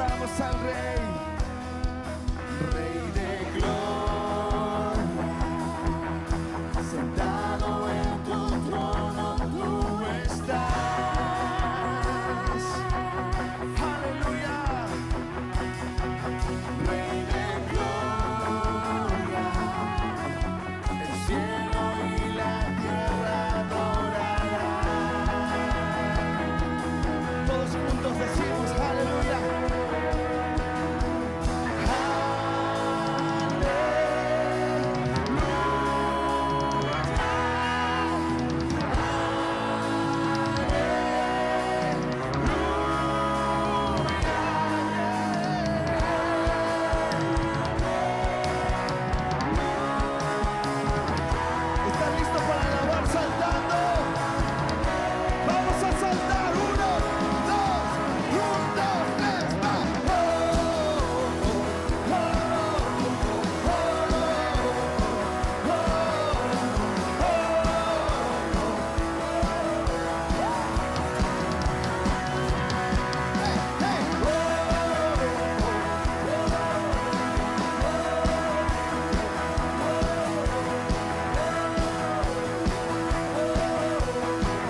adoramos al Rey, Rey de gloria, sentado en tu trono tú estás. Aleluya. Rey de gloria, el cielo y la tierra adorarán. Todos juntos decimos aleluya. ¿Estás listo para alabar saltando? Vamos a saltar. 1, 2, 1, 2, 3, más.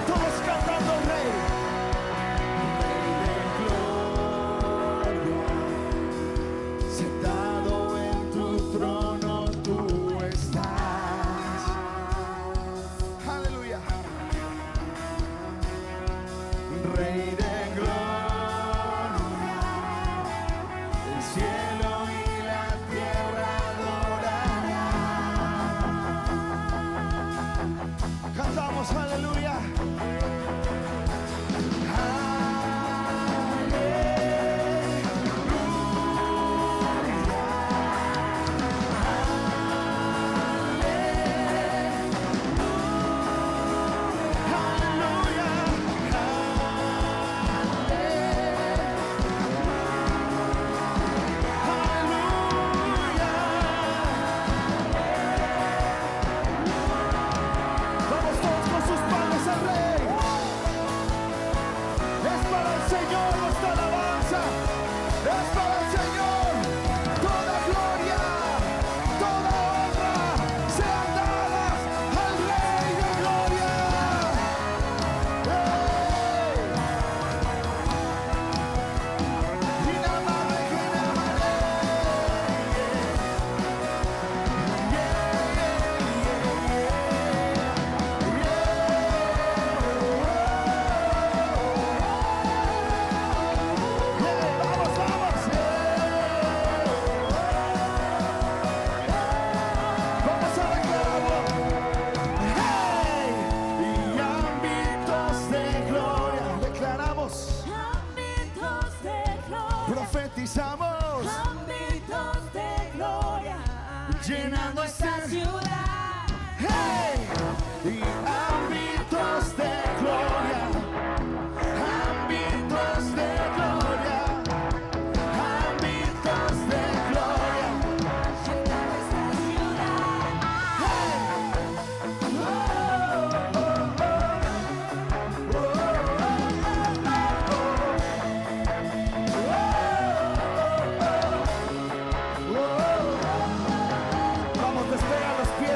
Todos cantando Rey. Rey de gloria, sentado en tu trono tú estás. Aleluya. Rey de gloria, el cielo y la tierra adorarán. Cantamos aleluya. Vamos todos con sus palmas al Rey. Es para el Señor nuestra alabanza. Es para el Señor toda gloria, toda honra sean dadas al Rey de gloria. Y nada más que nada más. Vamos, vamos. Vamos a reclamarlo. Hey, y ámbitos de gloria declaramos, Ámbitos de gloria, profetizamos, ámbitos de gloria, llenando esta ciudad. Hey, y ámbitos de gloria, ámbitos de gloria, ámbitos de gloria. Llenando esta ciudad. Hey, vamos, despega los pies.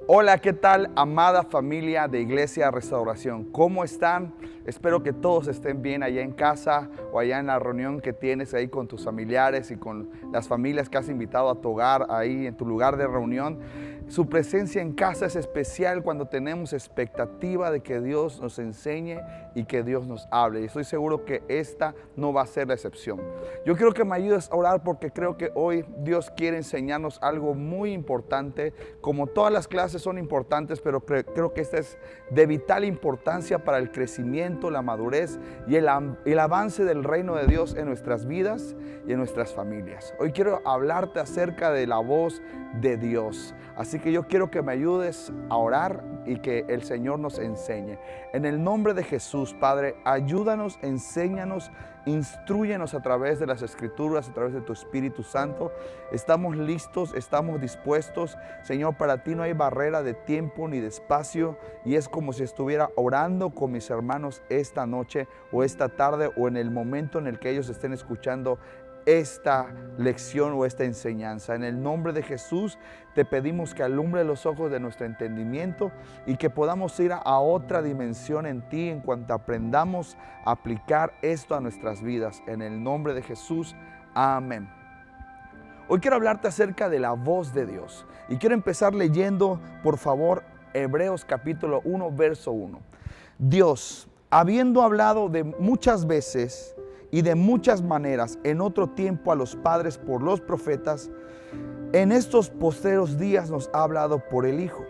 Hola, ¿qué tal, amada familia de Iglesia Restauración? ¿Cómo están? Espero que todos estén bien allá en casa o allá en la reunión que tienes ahí con tus familiares y con las familias que has invitado a tu hogar, ahí en tu lugar de reunión. Su presencia en casa es especial cuando tenemos expectativa de que Dios nos enseñe y que Dios nos hable. Y estoy seguro que esta no va a ser la excepción. Yo quiero que me ayudes a orar porque creo que hoy Dios quiere enseñarnos algo muy importante. Como todas las clases son importantes, pero creo que esta es de vital importancia para el crecimiento, la madurez y el avance del reino de Dios en nuestras vidas y en nuestras familias. Hoy quiero hablarte acerca de la voz de Dios. Así que yo quiero que me ayudes a orar y que el Señor nos enseñe. En el nombre de Jesús, Padre, ayúdanos, enséñanos, instrúyenos a través de las Escrituras, a través de tu Espíritu Santo. Estamos listos, estamos dispuestos. Señor, para ti no hay barrera de tiempo ni de espacio y es como si estuviera orando con mis hermanos esta noche o esta tarde o en el momento en el que ellos estén escuchando esta lección o esta enseñanza. En el nombre de Jesús te pedimos que alumbre los ojos de nuestro entendimiento y que podamos ir a otra dimensión en ti en cuanto aprendamos a aplicar esto a nuestras vidas. En el nombre de Jesús, amén. Hoy quiero hablarte acerca de la voz de Dios y quiero empezar leyendo, por favor, Hebreos capítulo 1, verso 1. Dios, habiendo hablado de muchas veces y de muchas maneras en otro tiempo a los padres por los profetas, en estos postreros días nos ha hablado por el Hijo.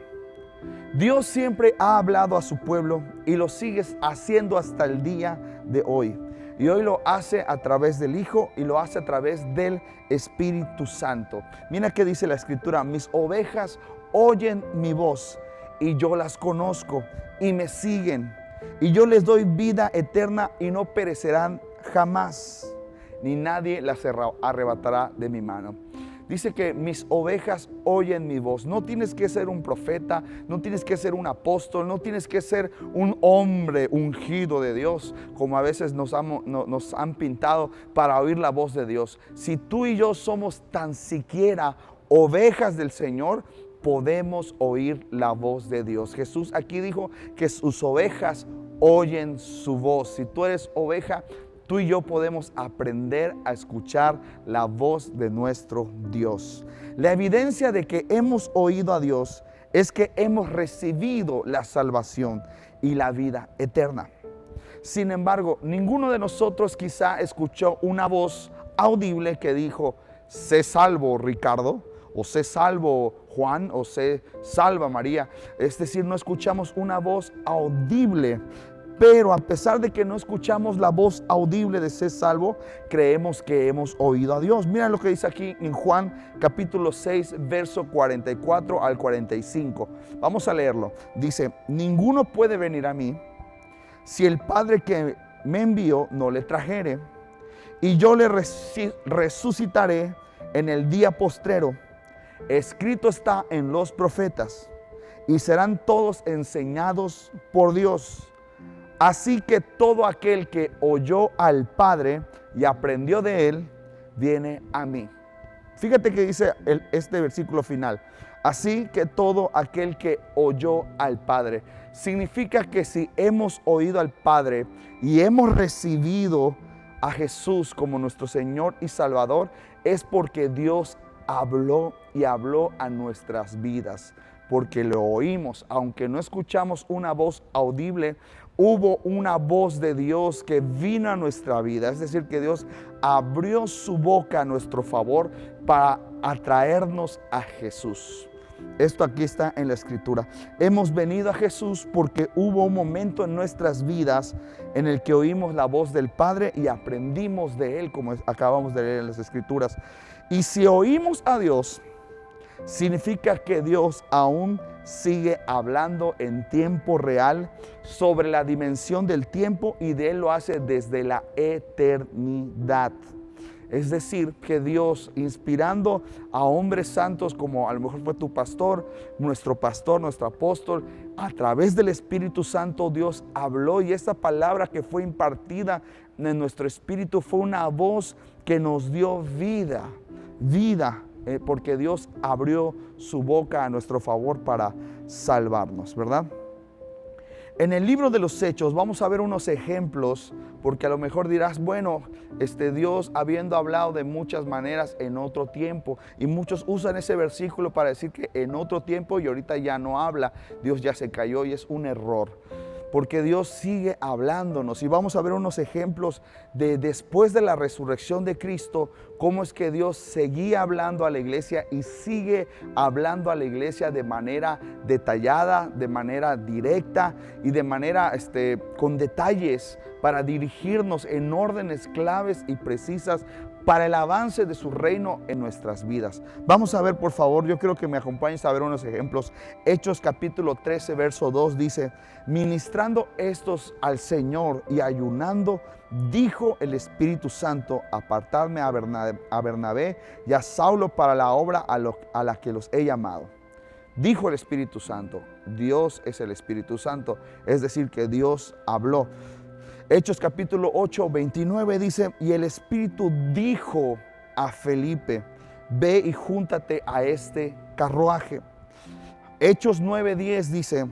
Dios siempre ha hablado a su pueblo y lo sigue haciendo hasta el día de hoy. Y hoy lo hace a través del Hijo y lo hace a través del Espíritu Santo. Mira qué dice la Escritura: mis ovejas oyen mi voz y yo las conozco y me siguen. Y yo les doy vida eterna y no perecerán jamás, ni nadie las arrebatará de mi mano. Dice que mis ovejas oyen mi voz. No tienes que ser un profeta, no tienes que ser un apóstol, no tienes que ser un hombre ungido de Dios, como a veces nos han pintado para oír la voz de Dios. Si tú y yo somos tan siquiera ovejas del Señor, podemos oír la voz de Dios. Jesús aquí dijo que sus ovejas oyen su voz. Si tú eres oveja, tú y yo podemos aprender a escuchar la voz de nuestro Dios. La evidencia de que hemos oído a Dios es que hemos recibido la salvación y la vida eterna. Sin embargo, ninguno de nosotros quizá escuchó una voz audible que dijo: sé salvo, Ricardo, o sé salvo, Juan, o sé salva, María. Es decir, no escuchamos una voz audible. Pero a pesar de que no escuchamos la voz audible de ser salvo, creemos que hemos oído a Dios. Mira lo que dice aquí en Juan capítulo 6, verso 44 al 45. Vamos a leerlo. Dice: ninguno puede venir a mí si el Padre que me envió no le trajere, y yo le resucitaré en el día postrero. Escrito está en los profetas, y serán todos enseñados por Dios. Así que todo aquel que oyó al Padre y aprendió de Él, viene a mí. Fíjate que dice este versículo final. Así que todo aquel que oyó al Padre. Significa que si hemos oído al Padre y hemos recibido a Jesús como nuestro Señor y Salvador, es porque Dios habló y habló a nuestras vidas. Porque lo oímos, aunque no escuchamos una voz audible, hubo una voz de Dios que vino a nuestra vida. Es decir, que Dios abrió su boca a nuestro favor para atraernos a Jesús. Esto aquí está en la Escritura. Hemos venido a Jesús porque hubo un momento en nuestras vidas en el que oímos la voz del Padre y aprendimos de Él, como acabamos de leer en las Escrituras. Y si oímos a Dios, significa que Dios aún sigue hablando en tiempo real sobre la dimensión del tiempo, y de Él lo hace desde la eternidad. Es decir, que Dios, inspirando a hombres santos como a lo mejor fue tu pastor, nuestro apóstol, a través del Espíritu Santo Dios habló, y esa palabra que fue impartida en nuestro espíritu fue una voz que nos dio vida porque Dios abrió su boca a nuestro favor para salvarnos, ¿verdad? En el libro de los Hechos vamos a ver unos ejemplos, porque a lo mejor dirás, bueno, Dios habiendo hablado de muchas maneras en otro tiempo, y muchos usan ese versículo para decir que en otro tiempo y ahorita ya no habla, Dios ya se cayó, y es un error. Porque Dios sigue hablándonos, y vamos a ver unos ejemplos de después de la resurrección de Cristo, cómo es que Dios seguía hablando a la iglesia y sigue hablando a la iglesia de manera detallada, de manera directa y de manera con detalles para dirigirnos en órdenes claves y precisas para el avance de su reino en nuestras vidas. Vamos a ver, por favor, yo quiero que me acompañes a ver unos ejemplos. Hechos capítulo 13, verso 2 dice: ministrando estos al Señor y ayunando, dijo el Espíritu Santo, apartadme a Bernabé y a Saulo para la obra a la que los he llamado. Dijo el Espíritu Santo. Dios es el Espíritu Santo, es decir, que Dios habló. Hechos capítulo 8, 29 dice: y el Espíritu dijo a Felipe: ve y júntate a este carruaje. Hechos 9, 10 dice: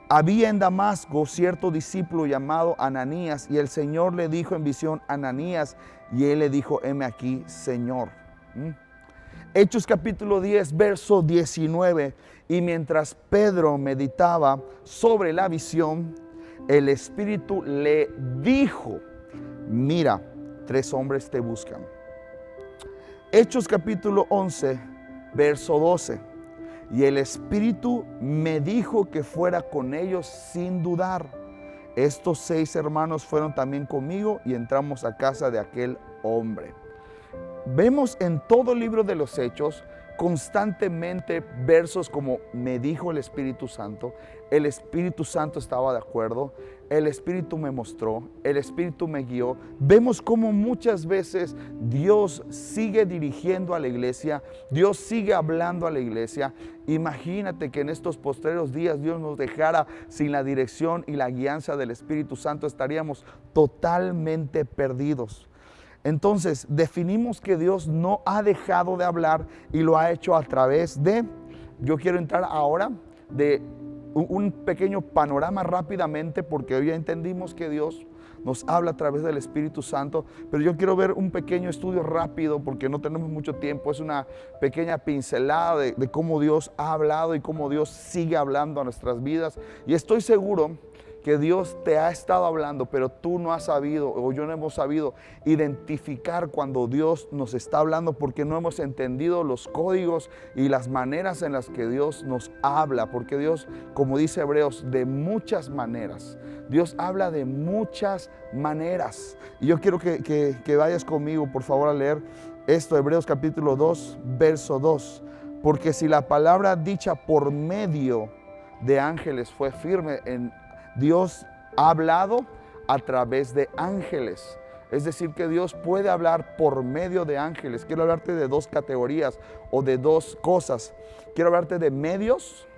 había en Damasco cierto discípulo llamado Ananías, y el Señor le dijo en visión: Ananías, y él le dijo: heme aquí, Señor. Hechos capítulo 10, verso 19: y mientras Pedro meditaba sobre la visión, el Espíritu le dijo: mira, 3 hombres te buscan. Hechos capítulo 11, verso 12: y el Espíritu me dijo que fuera con ellos sin dudar. Estos 6 hermanos fueron también conmigo y entramos a casa de aquel hombre. Vemos en todo el libro de los Hechos constantemente versos como: me dijo el Espíritu Santo estaba de acuerdo, el Espíritu me mostró, el Espíritu me guió. Vemos cómo muchas veces Dios sigue dirigiendo a la iglesia, Dios sigue hablando a la iglesia. Imagínate que en estos postreros días Dios nos dejara sin la dirección y la guianza del Espíritu Santo, estaríamos totalmente perdidos. Entonces definimos que Dios no ha dejado de hablar y lo ha hecho a través de, yo quiero entrar ahora de un pequeño panorama rápidamente, porque hoy ya entendimos que Dios nos habla a través del Espíritu Santo, pero yo quiero ver un pequeño estudio rápido porque no tenemos mucho tiempo. Es una pequeña pincelada de cómo Dios ha hablado y cómo Dios sigue hablando a nuestras vidas, y estoy seguro que Dios te ha estado hablando, pero tú no has sabido, o yo no hemos sabido identificar cuando Dios nos está hablando, porque no hemos entendido los códigos y las maneras en las que Dios nos habla. Porque Dios, como dice Hebreos, de muchas maneras. Dios habla de muchas maneras. Y yo quiero que vayas conmigo, por favor, a leer esto, Hebreos capítulo 2, verso 2. Porque si la palabra dicha por medio de ángeles fue firme, Dios ha hablado a través de ángeles. Es decir, que Dios puede hablar por medio de ángeles. Quiero hablarte de 2 categorías o de 2 cosas. Quiero hablarte de medios,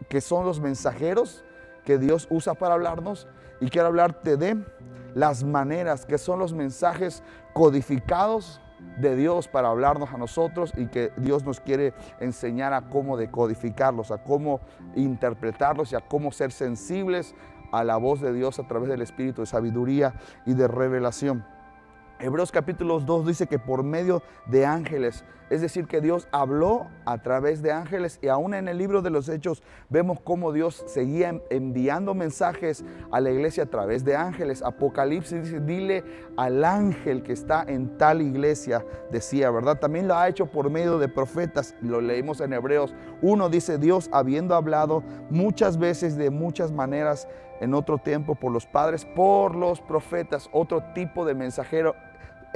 que son los mensajeros que Dios usa para hablarnos. Y quiero hablarte de las maneras, que son los mensajes codificados de Dios para hablarnos a nosotros, y que Dios nos quiere enseñar a cómo decodificarlos, a cómo interpretarlos y a cómo ser sensibles a la voz de Dios a través del Espíritu de sabiduría y de revelación. Hebreos capítulo 2 dice que por medio de ángeles, es decir, que Dios habló a través de ángeles, y aún en el libro de los Hechos vemos cómo Dios seguía enviando mensajes a la iglesia a través de ángeles. Apocalipsis dice: dile al ángel que está en tal iglesia, decía, ¿verdad? También lo ha hecho por medio de profetas, lo leímos en Hebreos 1, dice: Dios habiendo hablado muchas veces de muchas maneras en otro tiempo por los padres, por los profetas. Otro tipo de mensajero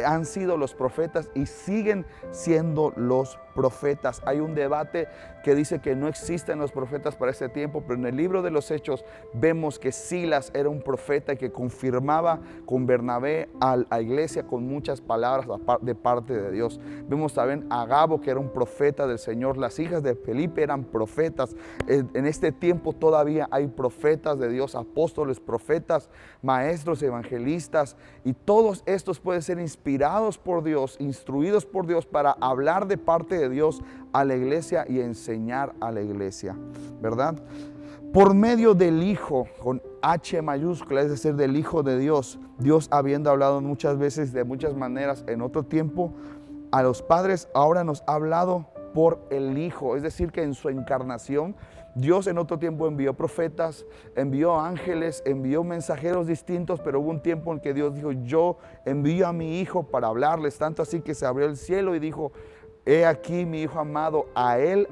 han sido los profetas y siguen siendo los profetas. Hay un debate que dice que no existen los profetas para este tiempo, pero en el libro de los Hechos vemos que Silas era un profeta que confirmaba con Bernabé a la iglesia con muchas palabras de parte de Dios. Vemos también a Agabo, que era un profeta del Señor. Las hijas de Felipe eran profetas. En este tiempo todavía hay profetas de Dios, apóstoles, profetas, maestros, evangelistas, y todos estos pueden ser inspirados por Dios, instruidos por Dios para hablar de parte de de Dios a la iglesia y enseñar a la iglesia, ¿verdad? Por medio del Hijo, con H mayúscula, es decir, del Hijo de Dios, Dios habiendo hablado muchas veces, de muchas maneras, en otro tiempo, a los padres, ahora nos ha hablado por el Hijo. Es decir, que en su encarnación, Dios en otro tiempo envió profetas, envió ángeles, envió mensajeros distintos, pero hubo un tiempo en que Dios dijo, yo envío a mi Hijo para hablarles, tanto así que se abrió el cielo y dijo, he aquí mi Hijo amado, a Él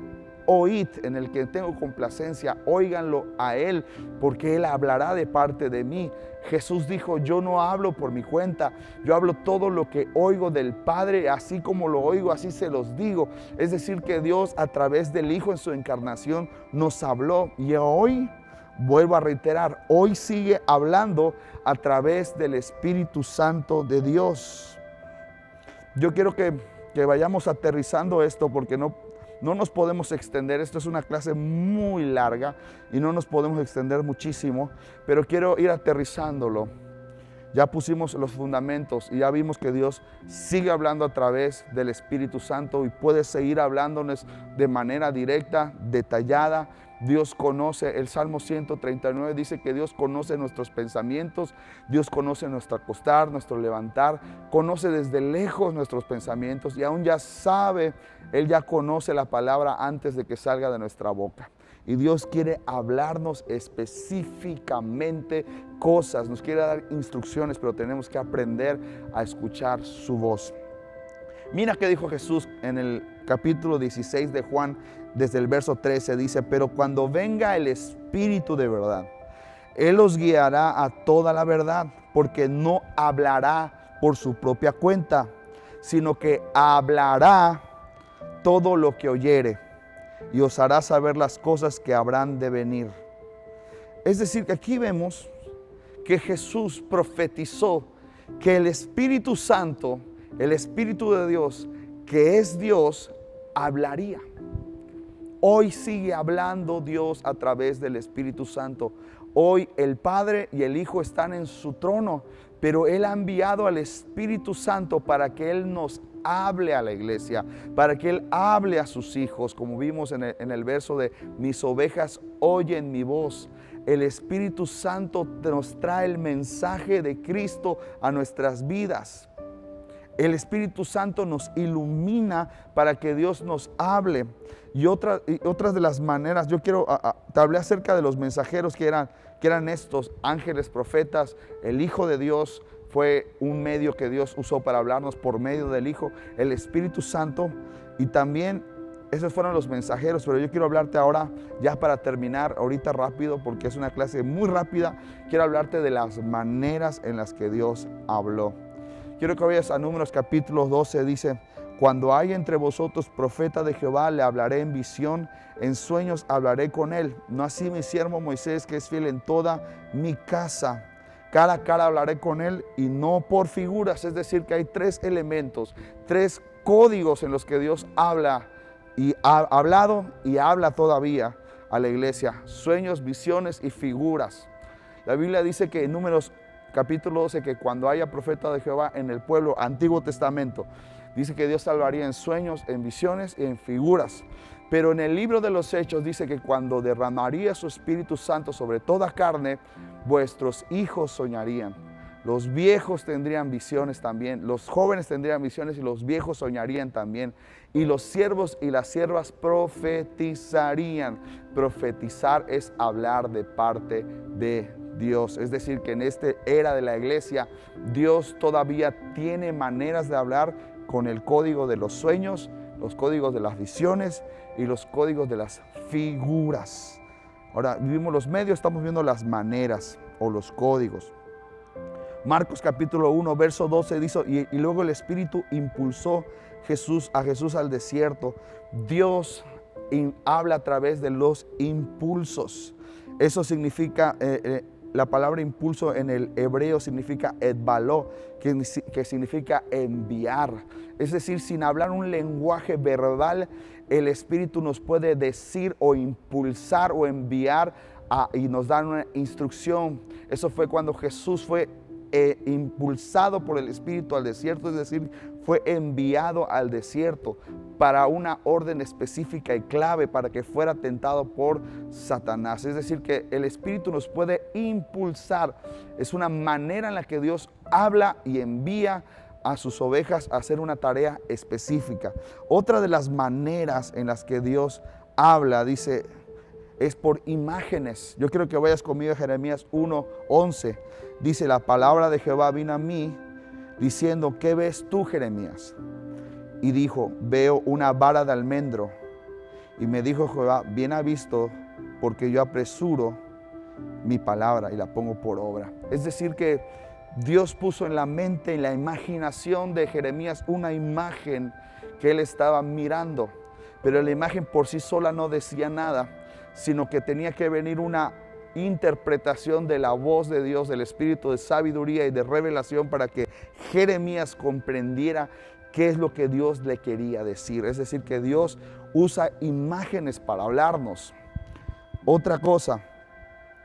oíd, en el que tengo complacencia, óiganlo a Él, porque Él hablará de parte de mí. Jesús dijo, yo no hablo por mi cuenta, yo hablo todo lo que oigo del Padre, así como lo oigo, así se los digo. Es decir, que Dios a través del Hijo en su encarnación nos habló, y hoy, vuelvo a reiterar, hoy sigue hablando a través del Espíritu Santo de Dios. Yo quiero que vayamos aterrizando esto, porque no nos podemos extender. Esto es una clase muy larga y no nos podemos extender muchísimo, pero quiero ir aterrizándolo. Ya pusimos los fundamentos y ya vimos que Dios sigue hablando a través del Espíritu Santo y puede seguir hablándonos de manera directa, detallada. Dios conoce, el Salmo 139 dice que Dios conoce nuestros pensamientos, Dios conoce nuestro acostar, nuestro levantar, conoce desde lejos nuestros pensamientos y aún ya sabe, Él ya conoce la palabra antes de que salga de nuestra boca. Y Dios quiere hablarnos específicamente cosas, nos quiere dar instrucciones, pero tenemos que aprender a escuchar su voz. Mira qué dijo Jesús en el capítulo 16 de Juan, desde el verso 13, dice, pero cuando venga el Espíritu de verdad, Él os guiará a toda la verdad, porque no hablará por su propia cuenta, sino que hablará todo lo que oyere y os hará saber las cosas que habrán de venir. Es decir, que aquí vemos que Jesús profetizó que el Espíritu Santo, el Espíritu de Dios, que es Dios, hablaría. Hoy sigue hablando Dios a través del Espíritu Santo. Hoy el Padre y el Hijo están en su trono, pero Él ha enviado al Espíritu Santo para que Él nos hable a la iglesia, para que Él hable a sus hijos, como vimos en el verso de mis ovejas oyen mi voz. El Espíritu Santo nos trae el mensaje de Cristo a nuestras vidas. El Espíritu Santo nos ilumina para que Dios nos hable. Y otras de las maneras, yo te hablé acerca de los mensajeros que eran estos ángeles, profetas. El Hijo de Dios fue un medio que Dios usó para hablarnos por medio del Hijo, el Espíritu Santo, y también esos fueron los mensajeros. Pero yo quiero hablarte ahora, ya para terminar, ahorita rápido, porque es una clase muy rápida, quiero hablarte de las maneras en las que Dios habló. Quiero que vayas a Números capítulo 12, dice, cuando hay entre vosotros profeta de Jehová, le hablaré en visión, en sueños hablaré con él. No así mi siervo Moisés, que es fiel en toda mi casa. Cara a cara hablaré con él y no por figuras. Es decir, que hay tres elementos, tres códigos en los que Dios habla y ha hablado y habla todavía a la iglesia. Sueños, visiones y figuras. La Biblia dice que en Números capítulo 12, que cuando haya profeta de Jehová en el pueblo, Antiguo Testamento, dice que Dios hablaría en sueños, en visiones y en figuras. Pero en el libro de los Hechos dice que cuando derramaría su Espíritu Santo sobre toda carne, vuestros hijos soñarían. Los viejos tendrían visiones también, los jóvenes tendrían visiones y los viejos soñarían también. Y los siervos y las siervas profetizarían. Profetizar es hablar de parte de Dios. Es decir, que en esta era de la iglesia, Dios todavía tiene maneras de hablar con el código de los sueños, los códigos de las visiones y los códigos de las figuras. Ahora vivimos los medios, estamos viendo las maneras o los códigos. Marcos capítulo 1, verso 12 dice, y luego el Espíritu impulsó a Jesús al desierto. Dios habla a través de los impulsos. Eso significa, la palabra impulso en el hebreo significa etbaló, que significa enviar. Es decir, sin hablar un lenguaje verbal, el Espíritu nos puede decir o impulsar o enviar y nos da una instrucción. Eso fue cuando Jesús fue impulsado por el Espíritu al desierto, es decir, fue enviado al desierto para una orden específica y clave para que fuera tentado por Satanás. Es decir, que el Espíritu nos puede impulsar. Es una manera en la que Dios habla y envía a sus ovejas a hacer una tarea específica. Otra de las maneras en las que Dios habla, dice, es por imágenes. Yo quiero que vayas conmigo a Jeremías 1:11. Dice, la palabra de Jehová vino a mí diciendo, ¿qué ves tú, Jeremías? Y dijo, veo una vara de almendro. Y me dijo Jehová, bien ha visto, porque yo apresuro mi palabra y la pongo por obra. Es decir que Dios puso en la mente, en la imaginación de Jeremías, una imagen que él estaba mirando. Pero la imagen por sí sola no decía nada, sino que tenía que venir una interpretación de la voz de Dios, del espíritu de sabiduría y de revelación para que Jeremías comprendiera qué es lo que Dios le quería decir. Es decir, que Dios usa imágenes para hablarnos. Otra cosa,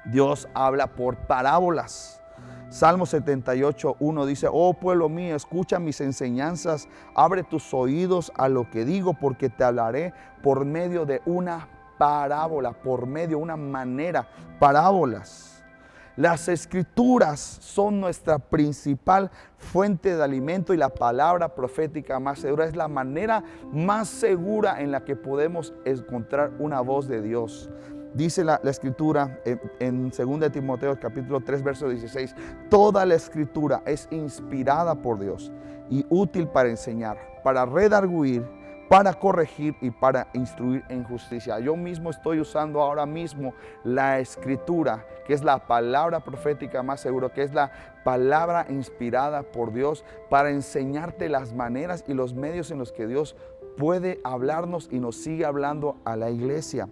Dios habla por parábolas. Salmo 78:1 dice, oh pueblo mío, escucha mis enseñanzas, abre tus oídos a lo que digo, porque te hablaré por medio de una parábola, por medio de una manera, parábolas. Las escrituras son nuestra principal fuente de alimento y la palabra profética más segura. Es la manera más segura en la que podemos encontrar una voz de Dios. Dice la escritura en 2 Timoteo capítulo 3 verso 16, toda la escritura es inspirada por Dios y útil para enseñar, para redarguir, para corregir y para instruir en justicia. Yo mismo estoy usando ahora mismo la escritura, que es la palabra profética más segura, que es la palabra inspirada por Dios, para enseñarte las maneras y los medios en los que Dios puede hablarnos y nos sigue hablando a la iglesia.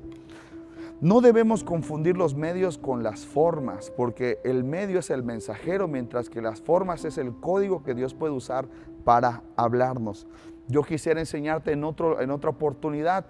No debemos confundir los medios con las formas, porque el medio es el mensajero, mientras que las formas es el código que Dios puede usar para hablarnos. Yo quisiera enseñarte en otra oportunidad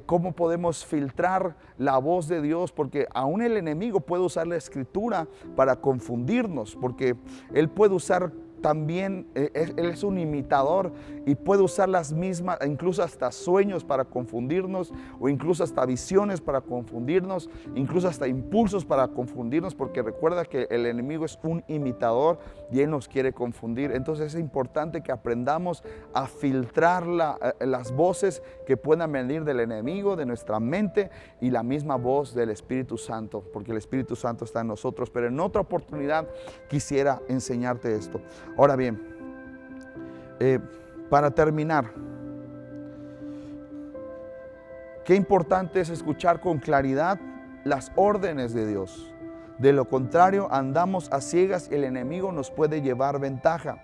cómo podemos filtrar la voz de Dios, porque aún el enemigo puede usar la escritura para confundirnos, porque él puede usar también, él es un imitador y puede usar las mismas, incluso hasta sueños para confundirnos, o incluso hasta visiones para confundirnos, incluso hasta impulsos para confundirnos, porque recuerda que el enemigo es un imitador y él nos quiere confundir. Entonces es importante que aprendamos a filtrar las voces que puedan venir del enemigo, de nuestra mente, y la misma voz del Espíritu Santo, porque el Espíritu Santo está en nosotros. Pero en otra oportunidad quisiera enseñarte esto. Ahora bien, para terminar, qué importante es escuchar con claridad las órdenes de Dios. De lo contrario, andamos a ciegas y el enemigo nos puede llevar ventaja.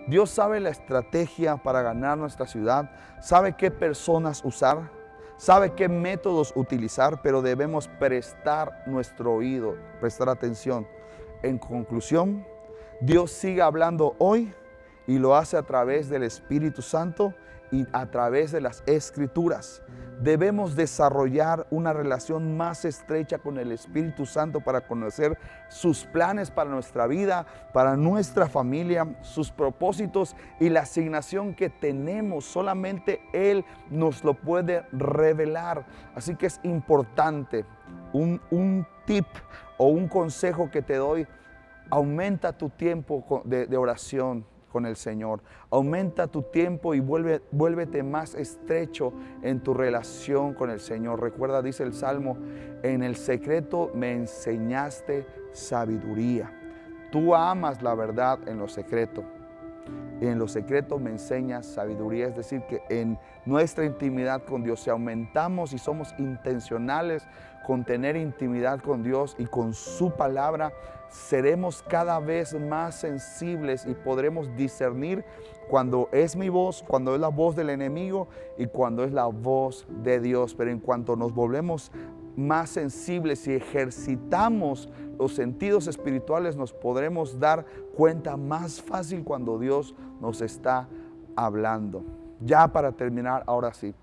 Dios sabe la estrategia para ganar nuestra ciudad, sabe qué personas usar, sabe qué métodos utilizar, pero debemos prestar nuestro oído, prestar atención. En conclusión, Dios sigue hablando hoy y lo hace a través del Espíritu Santo y a través de las Escrituras. Debemos desarrollar una relación más estrecha con el Espíritu Santo para conocer sus planes para nuestra vida, para nuestra familia, sus propósitos y la asignación que tenemos. Solamente Él nos lo puede revelar. Así que es importante, un tip o un consejo que te doy: aumenta tu tiempo de oración con el Señor. Aumenta tu tiempo y vuélvete más estrecho en tu relación con el Señor. Recuerda, dice el Salmo, en el secreto me enseñaste sabiduría. Tú amas la verdad en lo secreto. Y en lo secreto me enseñas sabiduría. Es decir, que en nuestra intimidad con Dios, si aumentamos y somos intencionales con tener intimidad con Dios y con su palabra, seremos cada vez más sensibles y podremos discernir cuando es mi voz, cuando es la voz del enemigo y cuando es la voz de Dios. Pero en cuanto nos volvemos más sensibles y ejercitamos los sentidos espirituales, nos podremos dar cuenta más fácil cuando Dios nos está hablando. Ya para terminar, ahora sí,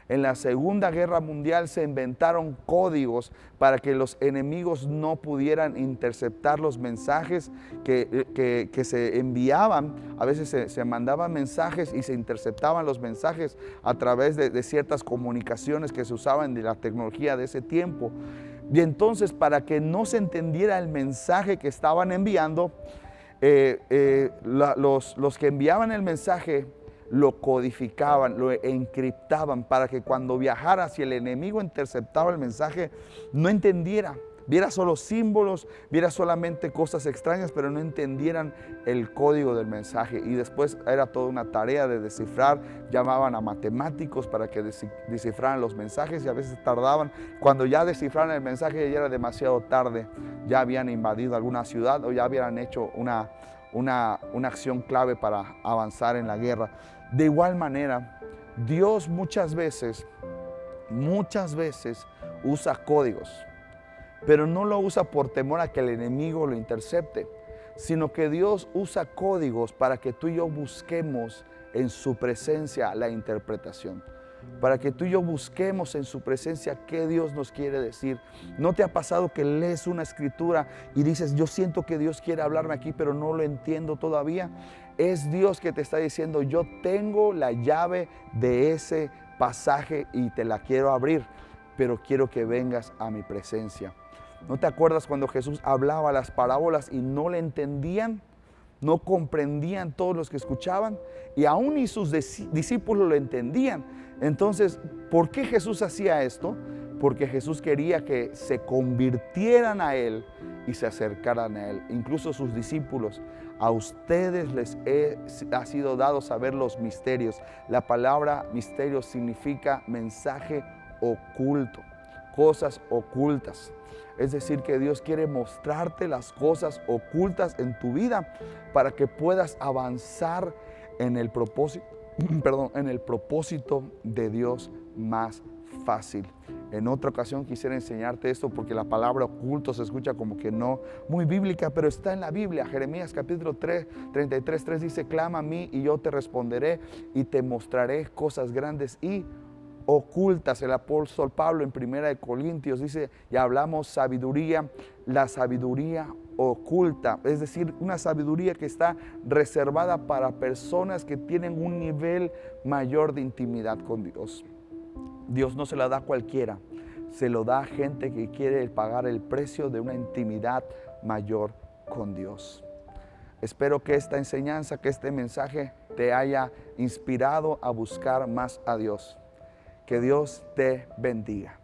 En la Segunda Guerra Mundial se inventaron códigos para que los enemigos no pudieran interceptar los mensajes que se enviaban. A veces se mandaban mensajes y se interceptaban los mensajes a través de ciertas comunicaciones que se usaban de la tecnología de ese tiempo. Y entonces, para que no se entendiera el mensaje que estaban enviando, los que enviaban el mensaje lo codificaban, lo encriptaban para que cuando viajara, si el enemigo interceptaba el mensaje, no entendiera, viera solo símbolos, viera solamente cosas extrañas, pero no entendieran el código del mensaje. Y después era toda una tarea de descifrar, llamaban a matemáticos para que descifraran los mensajes y a veces tardaban. Cuando ya descifraran el mensaje ya era demasiado tarde, ya habían invadido alguna ciudad o ya habían hecho una acción clave para avanzar en la guerra. De igual manera, Dios muchas veces usa códigos, pero no lo usa por temor a que el enemigo lo intercepte, sino que Dios usa códigos para que tú y yo busquemos en su presencia la interpretación. Para que tú y yo busquemos en su presencia qué Dios nos quiere decir. ¿No te ha pasado que lees una escritura y dices, yo siento que Dios quiere hablarme aquí, pero no lo entiendo todavía? Es Dios que te está diciendo, yo tengo la llave de ese pasaje y te la quiero abrir, pero quiero que vengas a mi presencia. ¿No te acuerdas cuando Jesús hablaba las parábolas y no le entendían? No comprendían todos los que escuchaban, y aún y sus discípulos lo entendían. Entonces, ¿por qué Jesús hacía esto? Porque Jesús quería que se convirtieran a Él y se acercaran a Él. Incluso sus discípulos, a ustedes les ha sido dado saber los misterios. La palabra misterio significa mensaje oculto, cosas ocultas. Es decir, que Dios quiere mostrarte las cosas ocultas en tu vida para que puedas avanzar en el propósito, de Dios más fácil. En otra ocasión quisiera enseñarte esto porque la palabra oculto se escucha como que no muy bíblica, pero está en la Biblia. Jeremías capítulo 33:3 dice, clama a mí y yo te responderé y te mostraré cosas grandes y ocultas. El apóstol Pablo en 1 Corintios dice, ya hablamos sabiduría, la sabiduría oculta, es decir, una sabiduría que está reservada para personas que tienen un nivel mayor de intimidad con Dios. Dios no se la da a cualquiera, se lo da a gente que quiere pagar el precio de una intimidad mayor con Dios. Espero que esta enseñanza, que este mensaje te haya inspirado a buscar más a Dios. Que Dios te bendiga.